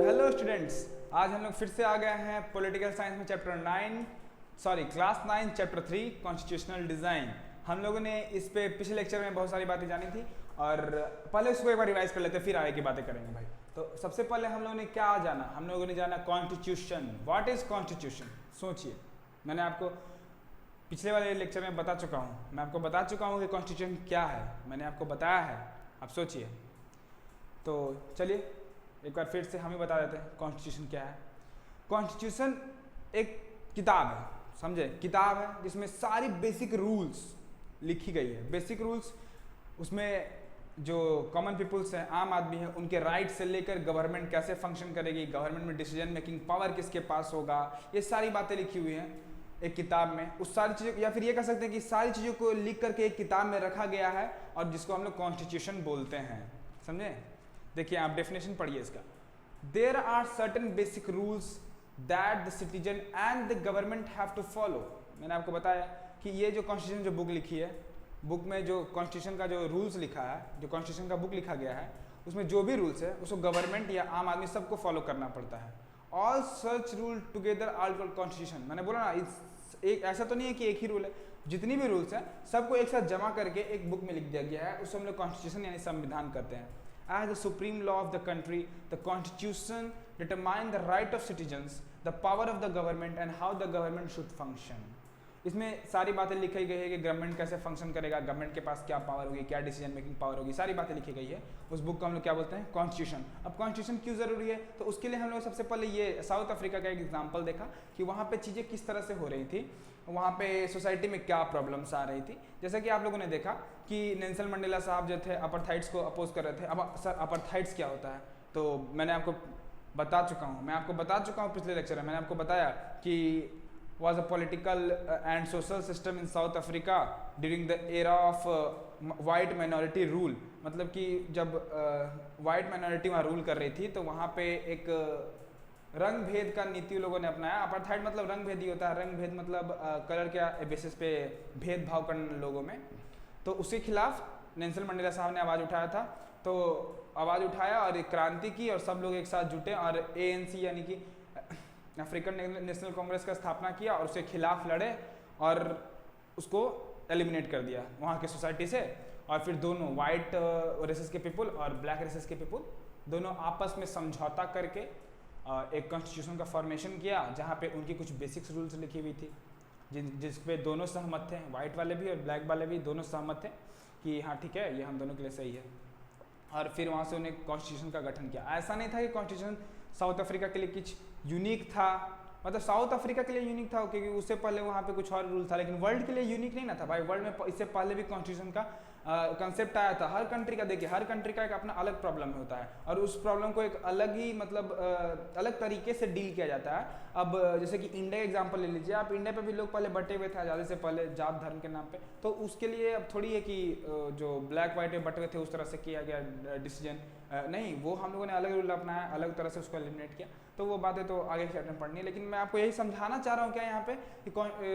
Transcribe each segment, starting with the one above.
Hello students, आज हम लोग फिर से आ गए हैं पॉलिटिकल साइंस में क्लास 9 चैप्टर 3 कॉन्स्टिट्यूशनल डिज़ाइन। हम लोगों ने इस पे पिछले लेक्चर में बहुत सारी बातें जानी थी और पहले उसको एक बार रिवाइज कर लेते हैं, फिर आगे की बातें करेंगे भाई। तो सबसे पहले हम लोगों ने क्या जाना, हम लोगों ने जाना कॉन्स्टिट्यूशन। What is constitution? सोचिए, मैंने आपको पिछले वाले लेक्चर में बता चुका हूँ, मैं आपको बता चुका हूँ कि कॉन्स्टिट्यूशन क्या है, मैंने आपको बताया है। अब सोचिए, तो चलिए एक बार फिर से हम ही बता देते हैं कॉन्स्टिट्यूशन क्या है। कॉन्स्टिट्यूशन एक किताब है, समझे, किताब है जिसमें सारी बेसिक रूल्स लिखी गई है। बेसिक रूल्स उसमें जो कॉमन पीपल्स हैं, आम आदमी है, उनके राइट से लेकर गवर्नमेंट कैसे फंक्शन करेगी, गवर्नमेंट में डिसीजन मेकिंग पावर किसके पास होगा, ये सारी बातें लिखी हुई हैं एक किताब में। उस सारी चीज़ों, या फिर ये कह सकते हैं कि सारी चीज़ों को लिख करके एक किताब में रखा गया है और जिसको हम लोग कॉन्स्टिट्यूशन बोलते हैं, समझे। देखिए आप डेफिनेशन पढ़िए इसका। There are certain basic rules that the citizen and the government have to follow. मैंने आपको बताया कि ये जो कॉन्स्टिट्यूशन जो बुक लिखी है, बुक में जो कॉन्स्टिट्यूशन का जो रूल्स लिखा है, जो कॉन्स्टिट्यूशन का बुक लिखा गया है, उसमें जो भी रूल्स है उसको गवर्नमेंट या आम आदमी सबको फॉलो करना पड़ता है। All such rule together are called constitution. मैंने बोला ना, एक ऐसा तो नहीं है कि एक ही रूल है, जितनी भी रूल्स हैं सबको एक साथ जमा करके एक बुक में लिख दिया गया है, उसको हम लोग कॉन्स्टिट्यूशन यानी संविधान कहते हैं। As the supreme law of the country, the constitution determines the right of citizens, the power of the government and how the government should function. इसमें सारी बातें लिखी गई है कि गवर्नमेंट कैसे फंक्शन करेगा, गवर्नमेंट के पास क्या पावर होगी, क्या डिसीजन मेकिंग पावर होगी, सारी बातें लिखी गई है। उस बुक को हम लोग क्या बोलते हैं? कॉन्स्टिट्यूशन। अब कॉन्स्टिट्यूशन क्यों ज़रूरी है? तो उसके लिए हम लोग सबसे पहले ये साउथ अफ्रीका का एक एग्जाम्पल देखा कि वहाँ पे चीज़ें किस तरह से हो रही थी, वहाँ पे सोसाइटी में क्या प्रॉब्लम्स आ रही थी। जैसा कि आप लोगों ने देखा कि नेल्सन मंडेला साहब जो थे अपार्थाइड्स को अपोज कर रहे थे। अब सर अपार्थाइड्स क्या होता है? तो मैंने आपको बता चुका हूँ, पिछले लेक्चर में मैंने आपको बताया कि was a political and social system in South Africa during the era of white minority rule। मतलब कि जब white minority वहाँ रूल कर रही थी तो वहाँ पे एक रंग भेद का नीति लोगों ने अपनाया। अपार्थाइड मतलब रंग भेद ही होता है, रंग भेद मतलब कलर के बेसिस पे भेदभाव करना लोगों में। तो उसके खिलाफ नेल्सन मंडेला साहब ने आवाज़ उठाया था, तो आवाज़ उठाया और एक क्रांति की और सब लोग एक साथ जुटे और ANC यानी कि अफ्रीकन नेशनल कांग्रेस का स्थापना किया और उसके खिलाफ लड़े और उसको एलिमिनेट कर दिया वहाँ के सोसाइटी से। और फिर दोनों वाइट रेसेस के पीपल और ब्लैक रेसेस के पीपल दोनों आपस में समझौता करके एक कॉन्स्टिट्यूशन का फॉर्मेशन किया, जहाँ पे उनकी कुछ बेसिक्स रूल्स लिखी हुई थी जिस पे दोनों सहमत थे, वाइट वाले भी और ब्लैक वाले भी दोनों सहमत थे कि हाँ ठीक है, ये हम दोनों के लिए सही है। और फिर वहाँ से उन्हें कॉन्स्टिट्यूशन का गठन किया। ऐसा नहीं था कि कॉन्स्टिट्यूशन साउथ अफ्रीका के लिए कुछ यूनिक था, मतलब साउथ अफ्रीका के लिए यूनिक था क्योंकि उससे पहले वहाँ पे कुछ और रूल था, लेकिन वर्ल्ड के लिए यूनिक नहीं ना था भाई। वर्ल्ड में इससे पहले भी कॉन्स्टिट्यूशन का कंसेप्ट आया था। हर कंट्री का देखिए, हर कंट्री का एक अपना अलग प्रॉब्लम होता है और उस प्रॉब्लम को एक अलग ही मतलब अलग तरीके से डील किया जाता है। अब जैसे कि इंडिया का एग्जांपल ले लीजिए आप, इंडिया पे भी लोग पहले बटे हुए थे आज़ादी से पहले जात धर्म के नाम पे, तो उसके लिए अब थोड़ी है कि जो ब्लैक वाइट में बटे हुए थे उस तरह से किया गया डिसीजन नहीं, वो हम लोगों ने अलग रूल अपनाया, अलग तरह से उसको एलिमिनेट किया। तो वो बातें तो आगे के चैप्टर में पढ़नी है, लेकिन मैं आपको यही समझाना चाह रहा हूँ क्या यहाँ पे कि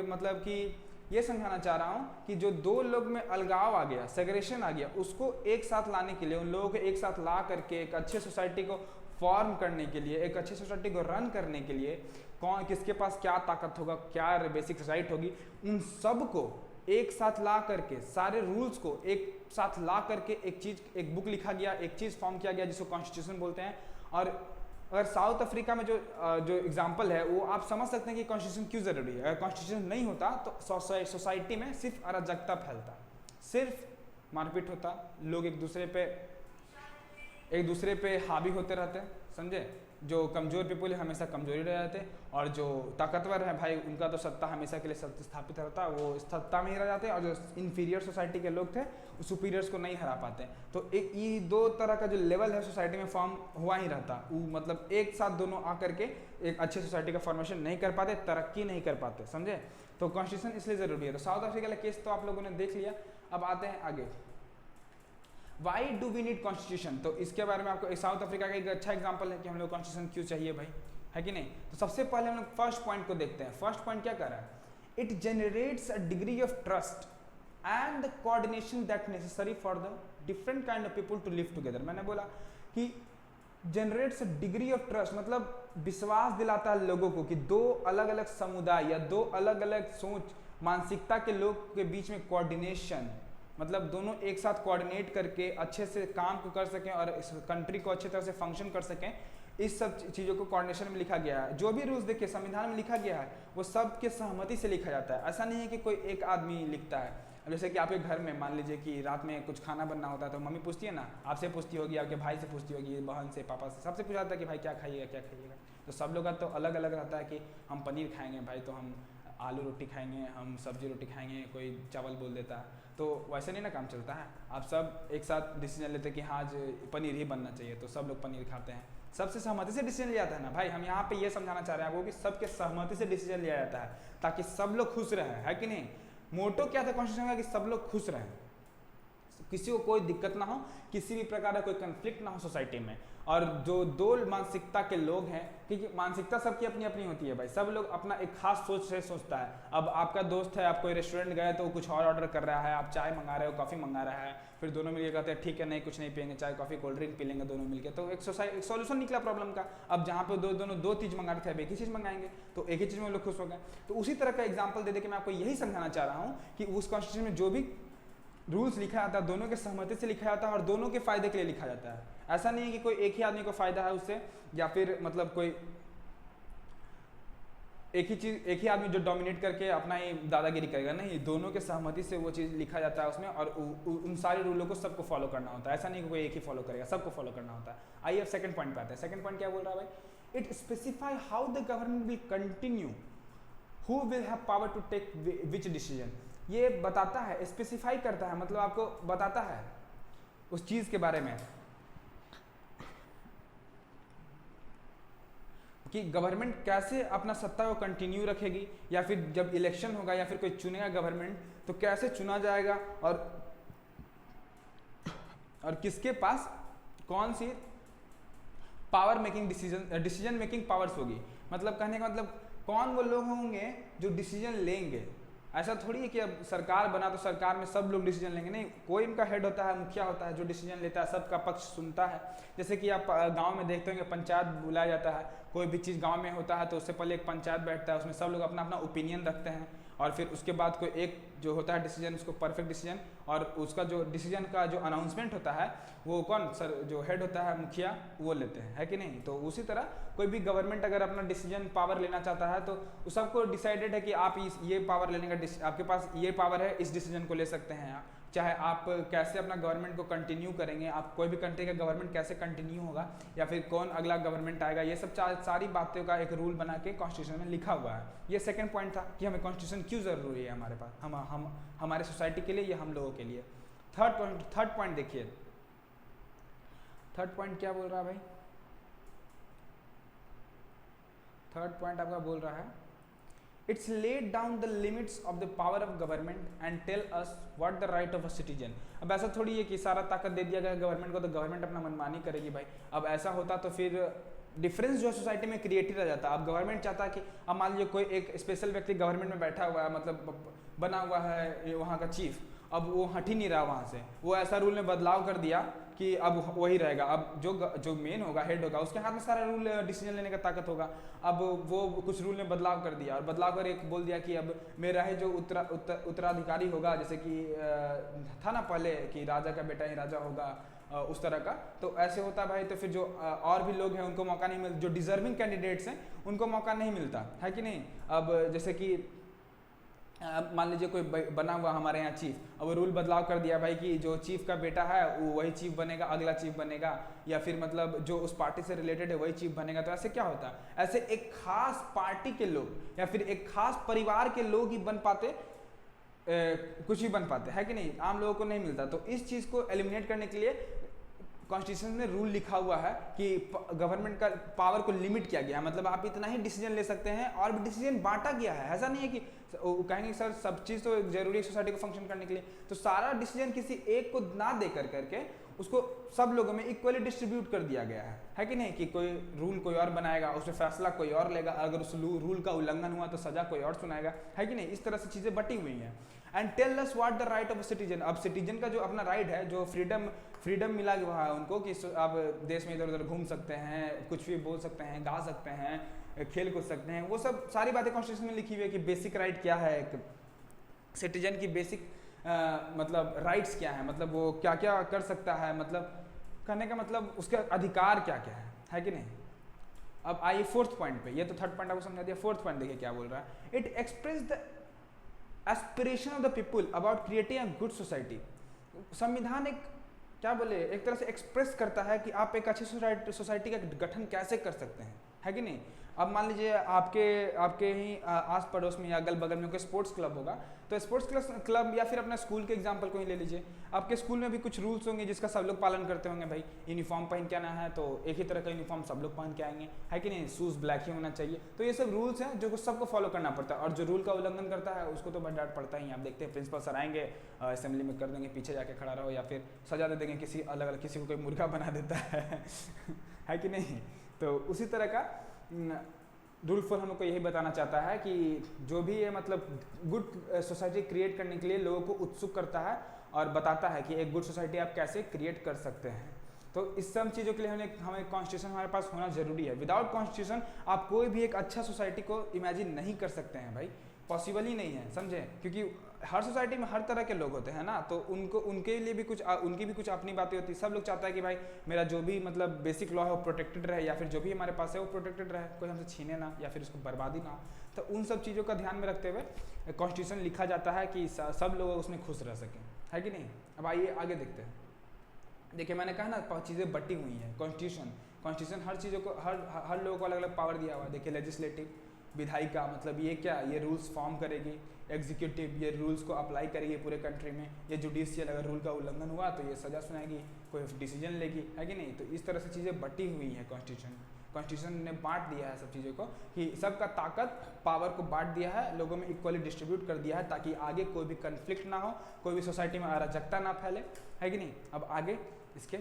मतलब कि ये समझाना चाह रहा हूँ कि जो दो लोग में अलगाव आ गया, सेग्रेशन आ गया, उसको एक साथ लाने के लिए, उन लोगों को एक साथ ला करके एक अच्छे सोसाइटी को फॉर्म करने के लिए, एक अच्छी सोसाइटी को रन करने के लिए कौन किसके पास क्या ताकत होगा, क्या बेसिक राइट होगी, उन सब को एक साथ ला करके, सारे रूल्स को एक साथ ला करके एक बुक लिखा गया, एक चीज़ फॉर्म किया गया जिसको कॉन्स्टिट्यूशन बोलते हैं। और अगर साउथ अफ्रीका में जो एग्जांपल है वो आप समझ सकते हैं कि कॉन्स्टिट्यूशन क्यों ज़रूरी है। अगर कॉन्स्टिट्यूशन नहीं होता तो सोसाइटी में सिर्फ अराजकता फैलता, सिर्फ मारपीट होता, लोग एक दूसरे पे हावी होते रहते, समझे। जो कमज़ोर पीपल है हमेशा कमजोरी रह जाते और जो ताकतवर है भाई उनका तो सत्ता हमेशा के लिए स्थापित रहता, वो सत्ता में ही रह जाते और जो इन्फीरियर सोसाइटी के लोग थे वो सुपीरियर्स को नहीं हरा पाते। तो एक ये दो तरह का जो लेवल है सोसाइटी में फॉर्म हुआ ही रहता, वो मतलब एक साथ दोनों आकर के एक अच्छी सोसाइटी का फॉर्मेशन नहीं कर पाते, तरक्की नहीं कर पाते, समझे। तो कॉन्स्टिट्यूशन इसलिए ज़रूरी है। तो साउथ अफ्रीका का केस तो आप लोगों ने देख लिया। अब आते हैं आगे, why do we need constitution. तो इसके बारे में आपको साउथ अफ्रीका का एक अच्छा एग्जाम्पल है कि हम लोग कॉन्स्टिट्यूशन क्यों चाहिए भाई, है कि नहीं। तो सबसे पहले हम लोग फर्स्ट पॉइंट को देखते हैं। फर्स्ट पॉइंट क्या कर रहा है? It generates a degree of trust and the coordination that necessary for the different kind of people to live together. मैंने बोला कि जनरेट्स डिग्री ऑफ ट्रस्ट, मतलब विश्वास दिलाता है लोगों को कि दो अलग अलग समुदाय या दो अलग अलग सोच मानसिकता के लोग के बीच में कोऑर्डिनेशन, मतलब दोनों एक साथ कोऑर्डिनेट करके अच्छे से काम को कर सकें और इस कंट्री को अच्छे तरह से फंक्शन कर सकें, इस सब चीज़ों को कोऑर्डिनेशन में लिखा गया है। जो भी रूल्स देखिए संविधान में लिखा गया है वो सबके सहमति से लिखा जाता है। ऐसा नहीं है कि कोई एक आदमी लिखता है। जैसे कि आपके घर में मान लीजिए कि रात में कुछ खाना बनना होता है तो मम्मी पूछती है ना, आपसे पूछती होगी, आपके भाई से पूछती होगी, बहन से, पापा से, सबसे पूछा जाता है कि भाई क्या खाइएगा क्या खाइएगा। तो सब लोग का तो अलग अलग रहता है कि हम पनीर खाएंगे भाई, तो हम आलू रोटी खाएंगे, हम सब्जी रोटी खाएंगे, कोई चावल बोल देता है। तो वैसे नहीं ना काम चलता है। आप सब एक साथ डिसीजन लेते हैं कि हाँ आज पनीर ही बनना चाहिए, तो सब लोग पनीर खाते हैं, सबसे सहमति से डिसीजन लिया जाता है ना भाई। हम यहाँ पे ये समझाना चाह रहे हैं आपको कि सबके सहमति से डिसीजन लिया जाता है ताकि सब लोग खुश रहें, है कि नहीं। मोटो क्या था कॉन्स्टिट्यूशन का कि सब लोग खुश रहें, किसी को कोई दिक्कत ना हो, किसी भी प्रकार का कोई कंफ्लिक्ट ना हो सोसाइटी में। और जो दो मानसिकता के लोग हैं, क्योंकि मानसिकता सबकी अपनी अपनी होती है भाई, सब लोग अपना एक खास सोच से सोचता है। अब आपका दोस्त है, आप कोई रेस्टोरेंट गए तो कुछ और ऑर्डर कर रहा है, आप चाय मंगा रहे हो, कॉफ़ी मंगा रहा है, फिर दोनों मिलकर कहते हैं ठीक है नहीं कुछ नहीं पियेंगे, चाय कॉफ़ी कोल्ड ड्रिंक पी लेंगे दोनों मिलकर, तो एक सोल्यूशन निकला प्रॉब्लम का। अब जहाँ पे दोनों दो चीज़ मंगा रहे थे अब एक ही चीज़ मंगाएंगे, तो एक ही चीज़ में लोग खुश हो गए। तो उसी तरह का एग्जाम्पल दे के मैं आपको यही समझाना चाह रहा हूँ कि उस कॉन्स्टिट्यूशन में जो भी रूल्स लिखा जाता है दोनों के सहमति से लिखा जाता है और दोनों के फायदे के लिए लिखा जाता है। ऐसा नहीं है कि कोई एक ही आदमी को फायदा है उससे, या फिर मतलब कोई एक ही आदमी जो डोमिनेट करके अपना ही दादागिरी करेगा, नहीं, दोनों के सहमति से वो चीज़ लिखा जाता है उसमें, और उन सारे रूलों को सबको फॉलो करना होता है। ऐसा नहीं कि कोई एक ही फॉलो करेगा, सबको फॉलो करना होता है। आइए अब सेकंड पॉइंट पे आते हैं। सेकंड पॉइंट क्या बोल रहा है भाई, it specify how the government will continue, who will have power to take which decision. ये बताता है, स्पेसिफाई करता है, मतलब आपको बताता है उस चीज़ के बारे में कि गवर्नमेंट कैसे अपना सत्ता को कंटिन्यू रखेगी, या फिर जब इलेक्शन होगा या फिर कोई चुनेगा गवर्नमेंट तो कैसे चुना जाएगा, और किसके पास कौन सी power making decision making powers होगी। मतलब कहने का मतलब कौन वो लोग होंगे जो डिसीजन लेंगे। ऐसा थोड़ी है कि अब सरकार बना तो सरकार में सब लोग डिसीजन लेंगे, नहीं, कोई इनका हेड होता है, मुखिया होता है जो डिसीजन लेता है, सबका पक्ष सुनता है। जैसे कि आप गांव में देखते होंगे पंचायत बुलाया जाता है, कोई भी चीज़ गांव में होता है तो उससे पहले एक पंचायत बैठता है, उसमें सब लोग अपना अपना ओपिनियन रखते हैं, और फिर उसके बाद कोई एक जो होता है डिसीजन, उसको परफेक्ट डिसीजन, और उसका जो डिसीजन का जो अनाउंसमेंट होता है वो कौन सर जो हेड होता है मुखिया वो लेते हैं, है कि नहीं। तो उसी तरह कोई भी गवर्नमेंट अगर अपना डिसीजन पावर लेना चाहता है तो सबको डिसाइडेड है कि आप ये पावर लेने का आपके पास ये पावर है, इस डिसीजन को ले सकते हैं। चाहे आप कैसे अपना गवर्नमेंट को कंटिन्यू करेंगे, आप कोई भी कंट्री का गवर्नमेंट कैसे कंटिन्यू होगा, या फिर कौन अगला गवर्नमेंट आएगा, ये सब सारी बातों का एक रूल बना के कॉन्स्टिट्यूशन में लिखा हुआ है। ये सेकंड पॉइंट था कि हमें कॉन्स्टिट्यूशन क्यों ज़रूरी है हमारे पास, हम हमारे सोसाइटी के लिए या हम लोगों के लिए। थर्ड पॉइंट देखिए, थर्ड पॉइंट क्या बोल रहा है भाई, थर्ड पॉइंट आपका बोल रहा है It's laid down the limits of the power of government and tell us what the right of a citizen। अब ऐसा थोड़ी है कि सारा ताकत दे दिया गया गवर्नमेंट को तो गवर्नमेंट अपना मनमानी करेगी भाई। अब ऐसा होता तो फिर डिफरेंस जो है सोसाइटी में क्रिएट ही रह जाता। अब गवर्नमेंट चाहता है कि अब मान लीजिए कोई एक स्पेशल व्यक्ति गवर्नमेंट में बैठा हुआ है, मतलब बना हुआ है वहाँ का चीफ, अब वो हट ही नहीं रहा वहाँ से, वो ऐसा रूल में बदलाव कर दिया कि अब वही रहेगा। अब जो मेन होगा, हेड होगा, उसके हाथ में सारा रूल डिसीजन लेने का ताकत होगा। अब वो कुछ रूल में बदलाव कर दिया, और बदलाव कर एक बोल दिया कि अब मेरा है जो उत्तराधिकारी होगा, जैसे कि था ना पहले कि राजा का बेटा ही राजा होगा, उस तरह का। तो ऐसे होता भाई, तो फिर जो और भी लोग हैं उनको मौका नहीं मिलता, जो डिजर्विंग कैंडिडेट्स हैं उनको मौका नहीं मिलता, है कि नहीं। अब जैसे कि मान लीजिए कोई बना हुआ हमारे यहाँ चीफ, अब रूल बदलाव कर दिया भाई कि जो चीफ का बेटा है वो वही चीफ बनेगा, अगला चीफ बनेगा, या फिर मतलब जो उस पार्टी से रिलेटेड है वही चीफ बनेगा। तो ऐसे क्या होता है, ऐसे एक खास पार्टी के लोग या फिर एक खास परिवार के लोग ही बन पाते, कुछ भी बन पाते, है कि नहीं, आम लोगों को नहीं मिलता। तो इस चीज़ को एलिमिनेट करने के लिए कॉन्स्टिट्यूशन में रूल लिखा हुआ है कि गवर्नमेंट का पावर को लिमिट किया गया है, मतलब आप इतना ही डिसीजन ले सकते हैं, और भी डिसीजन बांटा गया है। ऐसा नहीं है कि कहेंगे सर सब चीज़ तो जरूरी है सोसाइटी को फंक्शन करने के लिए, तो सारा डिसीजन किसी एक को ना दे करके उसको सब लोगों में इक्वली डिस्ट्रीब्यूट कर दिया गया है कि नहीं, कि कोई रूल कोई और बनाएगा, उसमें फैसला कोई और लेगा, अगर उस रूल का उल्लंघन हुआ तो सजा कोई और सुनाएगा, है कि नहीं। इस तरह से चीज़ें बटी हुई हैं। And tell us what the right of citizen. अब सिटीजन का जो अपना राइट है, जो फ्रीडम मिला हुआ है उनको कि आप देश में इधर उधर घूम सकते हैं, कुछ भी बोल सकते हैं, गा सकते हैं, खेल कूद सकते हैं, वो सब सारी बातें कॉन्स्टिट्यूशन में लिखी हुई है कि बेसिक राइट क्या है, एक सिटीजन की बेसिक मतलब राइट्स क्या है, मतलब वो क्या क्या कर सकता है, मतलब करने का मतलब उसके अधिकार क्या क्या है कि नहीं। अब आइए फोर्थ पॉइंट पे, ये तो थर्ड पॉइंट आपको समझा दिया, फोर्थ पॉइंट देखिए क्या बोल रहा है। It express the aspiration of the people about creating a good society. संविधान एक क्या बोले, एक तरह से एक्सप्रेस करता है कि आप एक अच्छी सोसाइटी का गठन कैसे कर सकते हैं, है कि नहीं। अब मान लीजिए आपके ही आस पड़ोस में या अगल बगल में कोई स्पोर्ट्स क्लब होगा, तो स्पोर्ट्स क्लब या फिर अपना स्कूल के एग्जांपल को ही ले लीजिए। आपके स्कूल में भी कुछ रूल्स होंगे जिसका सब लोग पालन करते होंगे, भाई यूनिफॉर्म पहन के आना है तो एक ही तरह का यूनिफॉर्म सब लोग पहन के आएंगे, है कि नहीं, शूज़ ब्लैक ही होना चाहिए। तो ये सब रूल्स हैं जो सबको फॉलो करना पड़ता है, और जो रूल का उल्लंघन करता है उसको तो बड़ा डांट पड़ता ही। आप देखते हैं प्रिंसिपल सर आएंगे, असेंबली में कर देंगे पीछे जाके खड़ा रहो, या फिर सजा दे देंगे किसी अलग अलग, किसी को कोई मुर्गा बना देता है कि नहीं। तो उसी तरह का रूल फॉर हम लोग को यही बताना चाहता है कि जो भी ये मतलब गुड सोसाइटी क्रिएट करने के लिए लोगों को उत्सुक करता है और बताता है कि एक गुड सोसाइटी आप कैसे क्रिएट कर सकते हैं। तो इस सब चीज़ों के लिए हमें कॉन्स्टिट्यूशन हमारे पास होना जरूरी है। विदाउट कॉन्स्टिट्यूशन आप कोई भी एक अच्छा सोसाइटी को इमेजिन नहीं कर सकते हैं भाई, पॉसिबल ही नहीं है, समझे। क्योंकि हर सोसाइटी में हर तरह के लोग होते हैं ना, तो उनके लिए भी उनकी भी कुछ अपनी बातें होती है। सब लोग चाहता है कि भाई मेरा जो भी मतलब बेसिक लॉ है वो प्रोटेक्टेड रहे, या फिर जो भी हमारे पास है वो प्रोटेक्टेड रहे, कोई हमसे छीने ना या फिर उसको बर्बादी ना हो। तो उन सब चीज़ों का ध्यान में रखते हुए कॉन्स्टिट्यूशन लिखा जाता है कि सब लोग उसमें खुश रह सकें, है कि नहीं। अब आइए आगे देखते हैं। देखिए मैंने कहा ना चीज़ें बटी हुई हैं। कॉन्स्टिट्यूशन हर चीज़ों को हर लोगों को अलग अलग पावर दिया हुआ है। देखिए लेजिस्लेटिव, विधायिका, मतलब ये क्या, ये रूल्स फॉर्म करेगी। एग्जीक्यूटिव, ये रूल्स को अप्लाई करेगी पूरे कंट्री में। ये जुडिशियल, अगर रूल का उल्लंघन हुआ तो ये सजा सुनाएगी, कोई डिसीजन लेगी, है कि नहीं। तो इस तरह से चीज़ें बटी हुई हैं कॉन्स्टिट्यूशन ने बांट दिया है सब चीज़ों को, कि सबका ताकत पावर को बांट दिया है, लोगों में इक्वली डिस्ट्रीब्यूट कर दिया है, ताकि आगे कोई भी कन्फ्लिक्ट ना हो, कोई भी सोसाइटी में अराजकता ना फैले, है कि नहीं। अब आगे इसके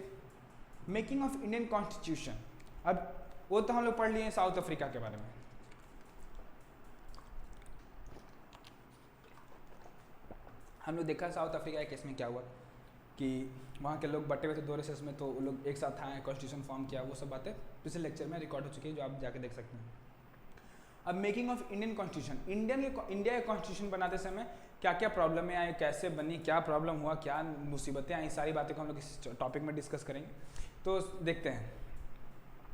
मेकिंग ऑफ इंडियन कॉन्स्टिट्यूशन। अब वो तो हम लोग पढ़ लिए साउथ अफ्रीका के बारे में। हम लोग देखा साउथ अफ्रीका के केस में क्या हुआ कि वहाँ के लोग बटे हुए थे दो रेसेस में, तो वो लोग एक साथ आए, कॉन्स्टिट्यूशन फॉर्म किया। वो सब बातें पिछले लेक्चर में रिकॉर्ड हो चुकी है, जो आप जाके देख सकते हैं। अब making of Indian constitution, India का कॉन्स्टिट्यूशन बनाते समय क्या क्या प्रॉब्लमें आई, कैसे बनी, क्या प्रॉब्लम हुआ, क्या मुसीबतें आई, सारी बातें को हम लोग इस टॉपिक में डिस्कस करेंगे। तो देखते हैं।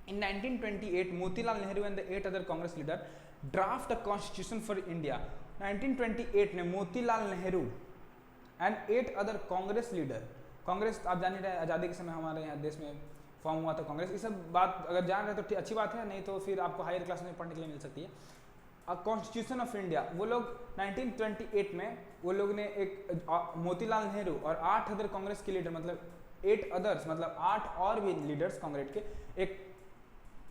इन 1928 Motilal Nehru and the 8 other Congress leader draft a constitution for India. 1928 में Motilal Nehru and 8 other Congress leader, Congress आप जान ही रहे, आज़ादी के समय हमारे यहाँ देश में फॉर्म हुआ था कांग्रेस। ये सब बात अगर जान रहे तो अच्छी बात है, नहीं तो फिर आपको हायर क्लास में पढ़ने के लिए मिल सकती है। कॉन्स्टिट्यूशन ऑफ इंडिया, वो लोग 1928 में वो लोग ने एक मोतीलाल नेहरू और 8 अदर कांग्रेस के लीडर, मतलब 8 अदर्स, मतलब 8 और भी लीडर्स कांग्रेस के, एक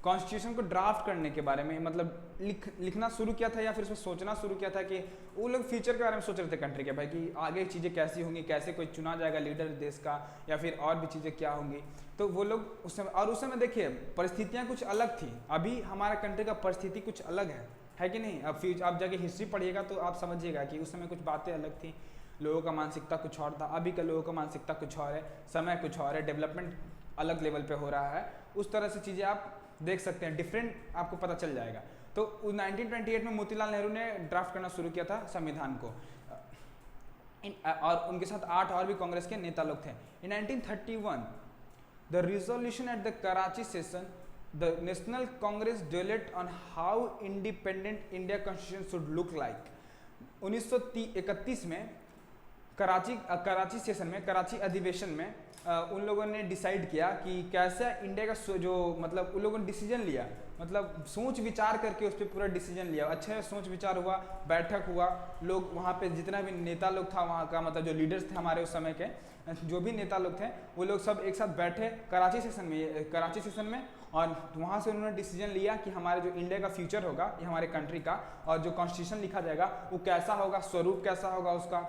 कॉन्स्टिट्यूशन को ड्राफ्ट करने के बारे में मतलब लिखना शुरू किया था, या फिर उसमें सोचना शुरू किया था कि वो लोग फ्यूचर के बारे में सोच रहे थे कंट्री के, भाई कि आगे चीज़ें कैसी होंगी, कैसे कोई चुना जाएगा लीडर देश का, या फिर और भी चीज़ें क्या होंगी। तो वो लोग उस समय, और उस समय देखिए परिस्थितियाँ कुछ अलग थी, अभी हमारा कंट्री का परिस्थिति कुछ अलग है कि नहीं। अब आप जाके हिस्ट्री पढ़िएगा तो आप समझिएगा कि उस समय कुछ बातें अलग थी, लोगों का मानसिकता कुछ और था, अभी का लोगों का मानसिकता कुछ और है, समय कुछ और है, डेवलपमेंट अलग लेवल पे हो रहा है। उस तरह से चीज़ें आप देख सकते हैं, डिफरेंट आपको पता चल जाएगा। तो 1928 में मोतीलाल नेहरू ने ड्राफ्ट करना शुरू किया था संविधान को, और उनके साथ 8 और भी कांग्रेस के नेता लोग थे। In 1931 the resolution at the Karachi session the National Congress dilate on how independent India constitution should look like. 1931 में कराची सेशन में, कराची अधिवेशन में उन लोगों ने डिसाइड किया कि कैसा इंडिया का जो मतलब उन लोगों ने डिसीजन लिया, मतलब सोच विचार करके उस पर पूरा डिसीजन लिया। अच्छा सोच विचार हुआ, बैठक हुआ, लोग वहाँ पे जितना भी नेता लोग था वहाँ का, मतलब जो लीडर्स थे हमारे उस समय के, जो भी नेता लोग थे वो लोग सब एक साथ बैठे कराची सेशन में, और वहाँ से उन्होंने डिसीजन लिया कि हमारे जो इंडिया का फ्यूचर होगा, ये हमारे कंट्री का, और जो कॉन्स्टिट्यूशन लिखा जाएगा वो कैसा होगा, स्वरूप कैसा होगा उसका,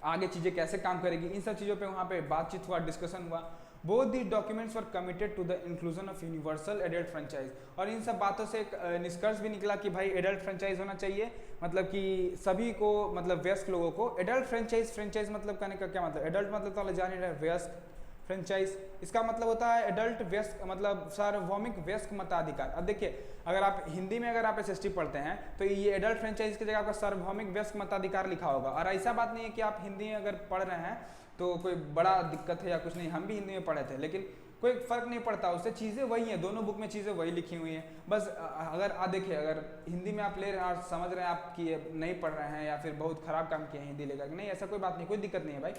आगे चीज़ें कैसे काम करेगी, इन सब चीज़ों पे वहाँ पे बातचीत हुआ, डिस्कशन हुआ। Both the documents were committed to the inclusion of universal adult franchise. और इन सब बातों से एक निष्कर्ष भी निकला कि भाई एडल्ट फ्रेंचाइज होना चाहिए, मतलब कि सभी को, मतलब वयस्क लोगों को। एडल्ट फ्रेंचाइज मतलब कहने का क्या मतलब, एडल्ट मतलब तो जान ही रहे वयस्क, फ्रेंचाइज, इसका मतलब होता है एडल्ट व्यस्क, मतलब सार्वभौमिक व्यस्क मताधिकार। अब देखिए अगर आप हिंदी में अगर आप एसएसटी पढ़ते हैं तो ये एडल्ट फ्रेंचाइज की जगह आपका सार्वभौमिक व्यस्क मताधिकार लिखा होगा। और ऐसा बात नहीं है कि आप हिंदी में अगर पढ़ रहे हैं तो कोई बड़ा दिक्कत है या कुछ नहीं, हम भी हिंदी में पढ़े थे, लेकिन कोई फर्क नहीं पड़ता, उससे चीज़ें वही हैं, दोनों बुक में चीज़ें वही लिखी हुई हैं। बस अगर देखिए अगर हिंदी में आप ले रहे हैं और समझ रहे हैं आप कि नहीं पढ़ रहे हैं या फिर बहुत ख़राब काम किए हैं हिंदी लेकर, नहीं ऐसा कोई बात नहीं, कोई दिक्कत नहीं है भाई,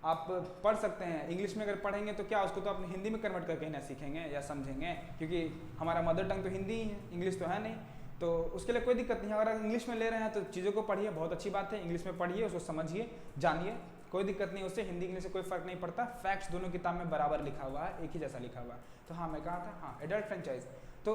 आप पढ़ सकते हैं। इंग्लिश में अगर पढ़ेंगे तो क्या उसको तो अपने हिंदी में कन्वर्ट करके ना सीखेंगे या समझेंगे, क्योंकि हमारा मदर टंग तो हिंदी ही है, इंग्लिश तो है नहीं, तो उसके लिए कोई दिक्कत नहीं है। अगर इंग्लिश में ले रहे हैं तो चीज़ों को पढ़िए, बहुत अच्छी बात है, इंग्लिश में पढ़िए, उसको समझिए, जानिए, कोई दिक्कत नहीं, उससे हिंदी इंग्लिश से कोई फर्क नहीं पड़ता। फैक्ट्स दोनों किताब में बराबर लिखा हुआ है, एक ही जैसा लिखा हुआ है। तो हाँ मैं कहा था, हाँ एडल्ट फ्रेंचाइज, तो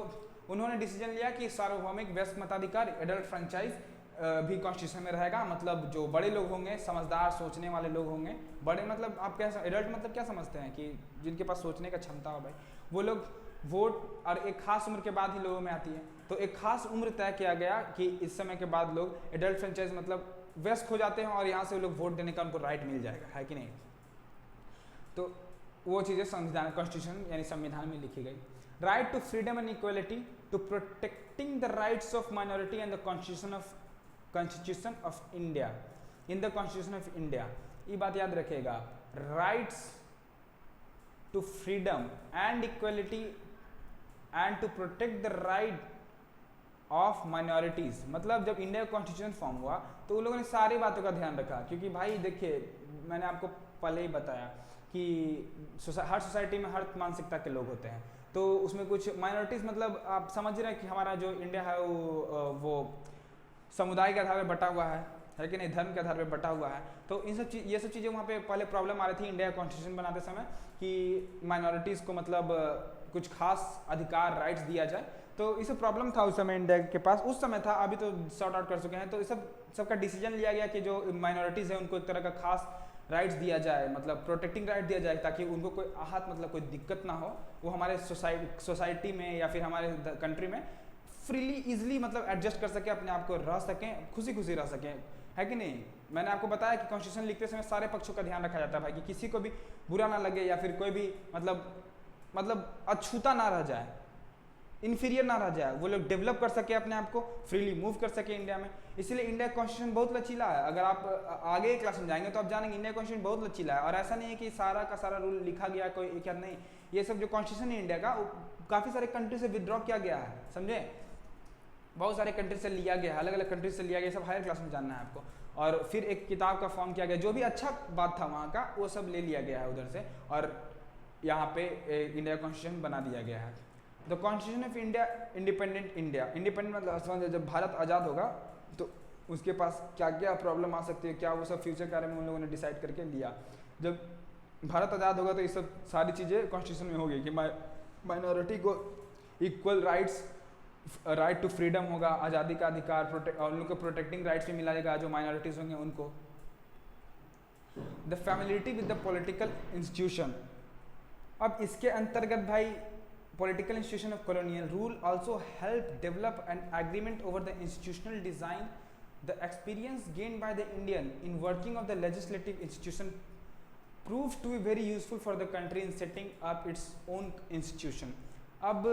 उन्होंने डिसीजन लिया कि सार्वभौमिक व्यस्क मताधिकार एडल्ट फ्रेंचाइज भी कॉन्स्टिट्यूशन में रहेगा। मतलब जो बड़े लोग होंगे, समझदार सोचने वाले लोग होंगे, बड़े मतलब आप क्या एडल्ट मतलब क्या समझते हैं कि जिनके पास सोचने का क्षमता हो भाई, वो लोग वोट और एक खास उम्र के बाद ही लोगों में आती है, तो एक खास उम्र तय किया गया कि इस समय के बाद लोग एडल्ट फ्रेंचाइज मतलब व्यस्क हो जाते हैं और यहाँ से लोग वोट देने का उनको राइट मिल जाएगा, है कि नहीं। तो वो चीज़ें संविधान कॉन्स्टिट्यूशन यानी संविधान में लिखी गई। Right to freedom and equality to protecting the rights of minority and the constitution of India, in the constitution of India, ये बात याद रखिएगा, rights to freedom and equality and to protect the right of minorities. मतलब जब India constitution form हुआ तो उन लोगों ने सारी बातों का ध्यान रखा, क्योंकि भाई देखिए मैंने आपको पहले ही बताया कि हर सोसाइटी में हर मानसिकता के लोग होते हैं, तो उसमें कुछ माइनॉरिटीज़ मतलब आप समझ रहे हैं कि हमारा जो इंडिया है वो समुदाय के आधार पर बटा हुआ है कि नहीं, धर्म के आधार पर बटा हुआ है। तो इन सब ये सब चीज़ें वहाँ पे पहले प्रॉब्लम आ रही थी इंडिया कॉन्स्टिट्यूशन बनाते समय कि माइनॉरिटीज़ को मतलब कुछ खास अधिकार राइट्स दिया जाए, तो इसे प्रॉब्लम था उस समय इंडिया के पास, उस समय था, अभी तो सॉर्ट आउट कर चुके हैं। तो इस सबका डिसीजन लिया गया कि जो माइनॉरिटीज़ है उनको एक तरह का खास राइट्स दिया जाए, मतलब प्रोटेक्टिंग राइट दिया जाए, ताकि उनको कोई आहत मतलब कोई दिक्कत ना हो, वो हमारे सोसाइटी में या फिर हमारे कंट्री में फ्रीली इजीली मतलब एडजस्ट कर सके, अपने आप को रह सकें, खुशी खुशी रह सकें, है कि नहीं। मैंने आपको बताया कि कॉन्स्टिट्यूशन लिखते समय सारे पक्षों का ध्यान रखा जाता है भाई, कि किसी को भी बुरा ना लगे या फिर कोई भी मतलब अछूता ना रह जाए, इन्फीरियर ना रह जाए, वो लोग डेवलप कर सके अपने आप को, फ्रीली मूव कर सके इंडिया में। इसलिए इंडिया कॉन्स्टिट्यूशन बहुत लचीला है। अगर आप आगे क्लास में जाएंगे तो आप जानेंगे इंडिया कॉन्स्टिट्यूशन बहुत लचीला है, और ऐसा नहीं है कि सारा का सारा रूल लिखा गया कोई एक याद नहीं। ये सब जो कॉन्स्टिट्यूशन है इंडिया का, काफ़ी सारे कंट्री से विदड्रॉ किया गया है, समझे, बहुत सारे कंट्री से लिया गया है, अलग अलग कंट्री से लिया गया, सब हायर क्लास में जानना है आपको। और फिर एक किताब का फॉर्म किया गया, जो भी अच्छा बात था वहाँ का वो सब ले लिया गया है उधर से, और यहाँ पे इंडिया कॉन्स्टिट्यूशन बना दिया गया है। The constitution of India independent India, independent मतलब जब भारत आज़ाद होगा तो उसके पास क्या क्या प्रॉब्लम आ सकती है, क्या वो सब फ्यूचर के बारे में उन लोगों ने डिसाइड करके लिया। जब भारत आज़ाद होगा तो ये सब सारी चीज़ें कॉन्स्टिट्यूशन में होगी कि माइनॉरिटी को equal rights, right to freedom होगा, आज़ादी का अधिकार, और उन लोग को प्रोटेक्टिंग राइट्स भी मिलेगा जो माइनॉरिटीज़ होंगे उनको। The familiarity with the political institution, अब इसके अंतर्गत भाई political institution of colonial rule also helped develop an agreement over the institutional design. The experience gained by the Indian in working of the legislative institution proved to be very useful for the country in setting up its own institution. अब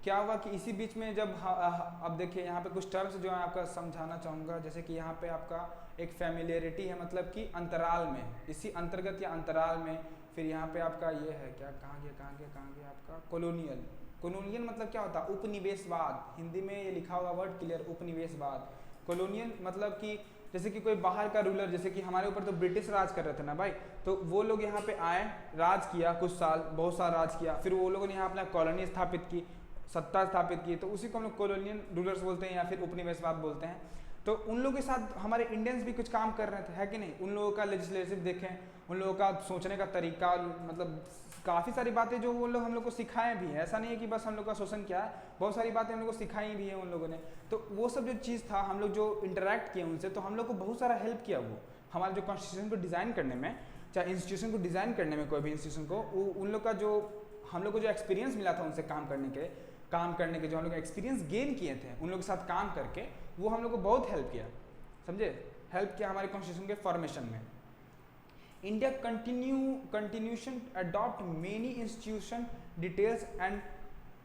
क्या हुआ कि इसी बीच में जब अब देखिए यहाँ पे कुछ टर्म्स जो है आपका समझाना चाहूँगा, जैसे कि यहाँ पे आपका एक फैमिलियरिटी है, मतलब कि अंतराल में, इसी अंतर्गत या अंतराल में। फिर यहाँ पे आपका ये है क्या, कहाँ गया आपका कॉलोनियल। कॉलोनियल मतलब क्या होता है, उपनिवेशवाद, हिंदी में ये लिखा हुआ वर्ड क्लियर, उपनिवेशवाद। कॉलोनियल मतलब कि जैसे कि कोई बाहर का रूलर, जैसे कि हमारे ऊपर तो ब्रिटिश राज कर रहे थे ना भाई, तो वो लोग यहाँ पे आए, राज किया कुछ साल, बहुत साल राज किया, फिर वो लोगों ने यहाँ अपना कॉलोनी स्थापित की, सत्ता स्थापित की, तो उसी को हम लोग कॉलोनियल रूलर्स बोलते हैं या फिर उपनिवेशवाद बोलते हैं। तो उन लोगों के साथ हमारे इंडियंस भी कुछ काम कर रहे थे, है कि नहीं। उन लोगों का लेजिस्लेटिव देखें, उन लोगों का सोचने का तरीका, मतलब काफ़ी सारी बातें जो वो लोग हम लोग को सिखाए भी हैं। ऐसा नहीं है कि बस हम लोग का शोषण किया है, बहुत सारी बातें हम लोग को सिखाई भी हैं उन लोगों ने। तो वो सब जो चीज़ था, हम लोग जो इंटरेक्ट किए उनसे, तो हम लोग को बहुत सारा हेल्प किया वो हमारे जो कॉन्स्टिट्यूशन को डिज़ाइन करने में, चाहे इंस्टीट्यूशन को डिज़ाइन करने में, कोई भी इंस्टीट्यूशन को, उन लोग का जो हम लोग को जो एक्सपीरियंस मिला था उनसे काम करने के जो हम लोग एक्सपीरियंस गेन किए थे उन लोग के साथ काम करके, वो हम लोग को बहुत हेल्प किया, समझे, हेल्प किया हमारे कॉन्स्टिट्यूशन के फॉर्मेशन में। India continuation adopt many institution details and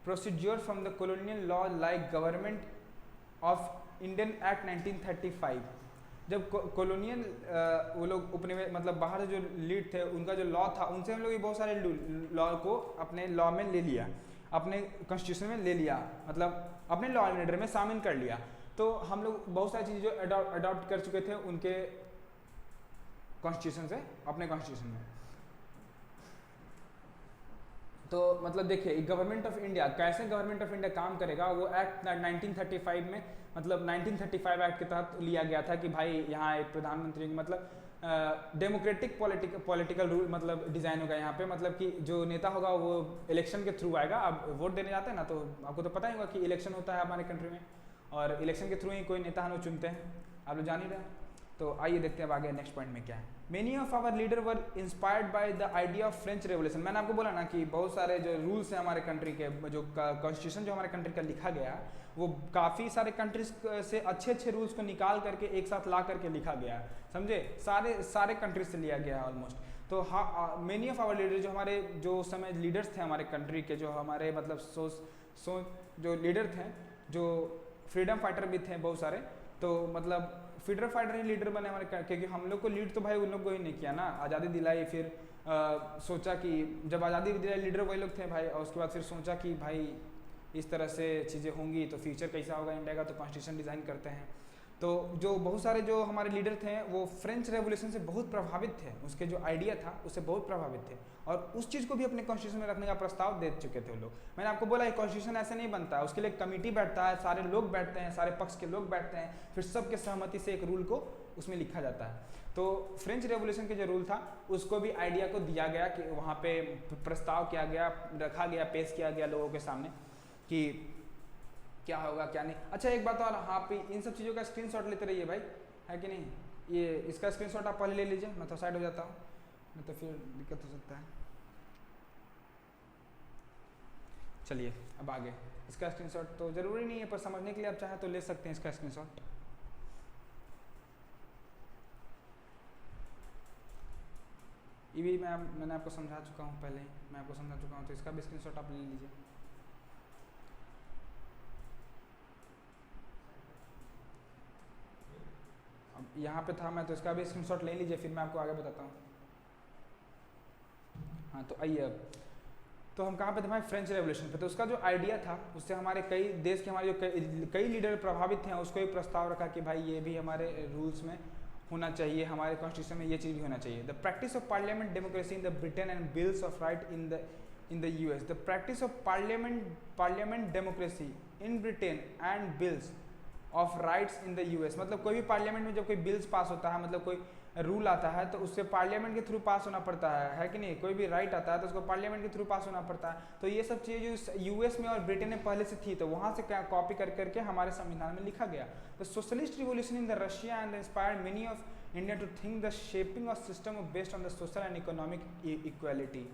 procedure from the colonial law like government of Indian act 1935। जब कॉलोनियल वो लोग उपनिवेश मतलब बाहर से जो लीड थे उनका जो लॉ था उनसे हम लोग बहुत सारे लॉ को अपने लॉ में ले लिया, अपने कॉन्स्टिट्यूशन में ले लिया, मतलब अपने लॉ एंड ऑर्डर में शामिल कर लिया। तो हम लोग बहुत सारी चीज़ें जो अडॉप्ट कर चुके थे उनके कॉन्स्टिट्यूशन से अपने कॉन्स्टिट्यूशन में। तो मतलब देखिए गवर्नमेंट ऑफ इंडिया कैसे गवर्नमेंट ऑफ इंडिया काम करेगा, वो एक्ट 1935 में मतलब 1935 एक्ट के तहत लिया गया था कि भाई यहाँ एक प्रधानमंत्री मतलब डेमोक्रेटिक पॉलिटिकल रूल मतलब डिज़ाइन होगा यहाँ पे, मतलब कि जो नेता होगा वो इलेक्शन के थ्रू आएगा। अब वोट देने जाते हैं ना तो आपको तो पता ही होगा कि इलेक्शन होता है हमारे कंट्री में और इलेक्शन के थ्रू ही कोई नेता हम लोग चुनते हैं, आप लोग जान ही रहे हैं। तो आइए देखते हैं अब आगे नेक्स्ट पॉइंट में क्या है। Many of our leader were inspired by the idea of French revolution. मैंने आपको बोला ना कि बहुत सारे जो रूल्स हैं हमारे कंट्री के, जो कॉन्स्टिट्यूशन जो हमारे कंट्री का लिखा गया वो काफ़ी सारे कंट्रीज से अच्छे रूल्स को निकाल करके एक साथ ला करके लिखा गया है, समझे, सारे कंट्रीज से लिया गया है ऑलमोस्ट। तो मेनी ऑफ आवर लीडर जो हमारे जो उस समय लीडर्स थे हमारे कंट्री के, जो हमारे मतलब जो लीडर थे, जो फ्रीडम फाइटर भी थे बहुत सारे, तो मतलब फ्रीडम फाइटर ही लीडर बने हमारे, क्योंकि हम लोग को लीड तो भाई उन लोग को ही नहीं किया ना, आज़ादी दिलाई, फिर सोचा कि जब आज़ादी दिलाई लीडर वही लोग थे भाई, और उसके बाद फिर सोचा कि भाई इस तरह से चीज़ें होंगी तो फ्यूचर कैसा होगा इंडिया का, तो कॉन्स्टिट्यूशन डिज़ाइन करते हैं। तो जो बहुत सारे जो हमारे लीडर थे वो फ्रेंच रेवोल्यूशन से बहुत प्रभावित थे, उसके जो आइडिया था उससे बहुत प्रभावित थे और उस चीज़ को भी अपने कॉन्स्टिट्यूशन में रखने का प्रस्ताव दे चुके थे वो लोग। मैंने आपको बोला कॉन्स्टिट्यूशन ऐसे नहीं बनता है, उसके लिए कमेटी बैठता है, सारे लोग बैठते हैं, सारे पक्ष के लोग बैठते हैं, फिर सबके सहमति से एक रूल को उसमें लिखा जाता है। तो फ्रेंच रेवोल्यूशन के जो रूल था उसको भी आइडिया को दिया गया कि वहाँ पे प्रस्ताव किया गया, रखा गया, पेश किया गया लोगों के सामने कि क्या होगा क्या नहीं। अच्छा एक बात और, हाँ पे इन सब चीज़ों का स्क्रीनशॉट लेते रहिए भाई, है कि नहीं, ये इसका स्क्रीनशॉट आप पहले ले लीजिए, मैं तो साइड हो जाता हूँ, नहीं तो फिर दिक्कत हो सकता है। चलिए अब आगे, इसका स्क्रीनशॉट तो ज़रूरी नहीं है पर समझने के लिए आप चाहें तो ले सकते हैं इसका स्क्रीनशॉट। ये भी मैंने आपको समझा चुका हूँ, पहले मैं आपको समझा चुका हूँ, तो इसका भी स्क्रीनशॉट आप ले लीजिए। अब यहाँ पे था मैं, तो इसका भी स्क्रीनशॉट ले लीजिए, फिर मैं आपको आगे बताता हूँ। हाँ तो आइए अब, तो हम कहाँ पे थे भाई, फ्रेंच रेवोल्यूशन पे। तो उसका जो आइडिया था उससे हमारे कई देश के हमारे जो कई लीडर प्रभावित थे, उसको एक प्रस्ताव रखा कि भाई ये भी हमारे रूल्स में होना चाहिए, हमारे कॉन्स्टिट्यूशन में ये चीज़ भी होना चाहिए। The practice of parliament democracy in the Britain and bills of right in the US. The practice of parliament democracy in Britain and bills of rights in the US. मतलब कोई भी पार्लियामेंट में जब कोई बिल्स पास होता है, मतलब कोई रूल आता है तो उससे पार्लियामेंट के थ्रू पास होना पड़ता है कि नहीं, कोई भी राइट आता है तो उसको पार्लियामेंट के थ्रू पास होना पड़ता है। तो ये सब चीज़ें जो यूएस में और ब्रिटेन में पहले से थी, तो वहाँ से कॉपी करके हमारे संविधान में लिखा गया। The socialist revolution in the Russia and inspired many of India to think the shaping of system based on the social and economic equality.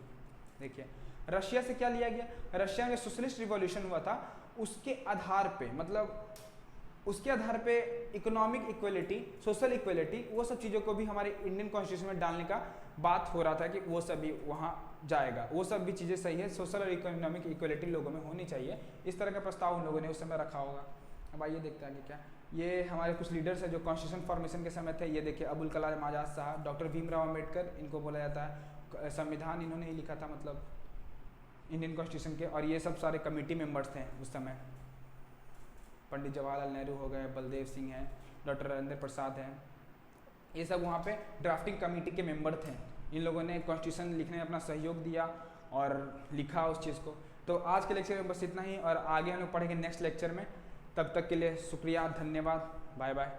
देखिए रशिया से क्या लिया गया, रशिया में सोशलिस्ट रिवॉल्यूशन हुआ था उसके आधार पे, मतलब उसके आधार पे इकोनॉमिक इक्वलिटी, सोशल इक्वलिटी, वो सब चीज़ों को भी हमारे इंडियन कॉन्स्टिट्यूशन में डालने का बात हो रहा था कि वो सब भी वहाँ जाएगा, वो सब भी चीज़ें सही है, सोशल और इकोनॉमिक इक्वलिटी लोगों में होनी चाहिए, इस तरह का प्रस्ताव उन लोगों ने उस समय रखा होगा। अब आइए देखते हैं आगे क्या। ये हमारे कुछ लीडर्स हैं जो कॉन्स्टिट्यूशन फॉर्मेशन के समय थे। ये देखिए अबुल कलाम आज़ाद साहब, डॉक्टर भीमराव अम्बेडकर, इनको बोला जाता है, संविधान इन्होंने ही लिखा था मतलब इंडियन कॉन्स्टिट्यूशन के, और ये सब सारे कमेटी मेंबर्स थे उस समय। पंडित जवाहरलाल नेहरू हो गए, बलदेव सिंह हैं, डॉक्टर राजेंद्र प्रसाद हैं, ये सब वहाँ पे ड्राफ्टिंग कमेटी के मेंबर थे। इन लोगों ने कॉन्स्टिट्यूशन लिखने में अपना सहयोग दिया और लिखा उस चीज़ को। तो आज के लेक्चर में बस इतना ही, और आगे हम लोग पढ़ेंगे नेक्स्ट लेक्चर में। तब तक के लिए शुक्रिया, धन्यवाद, बाय बाय।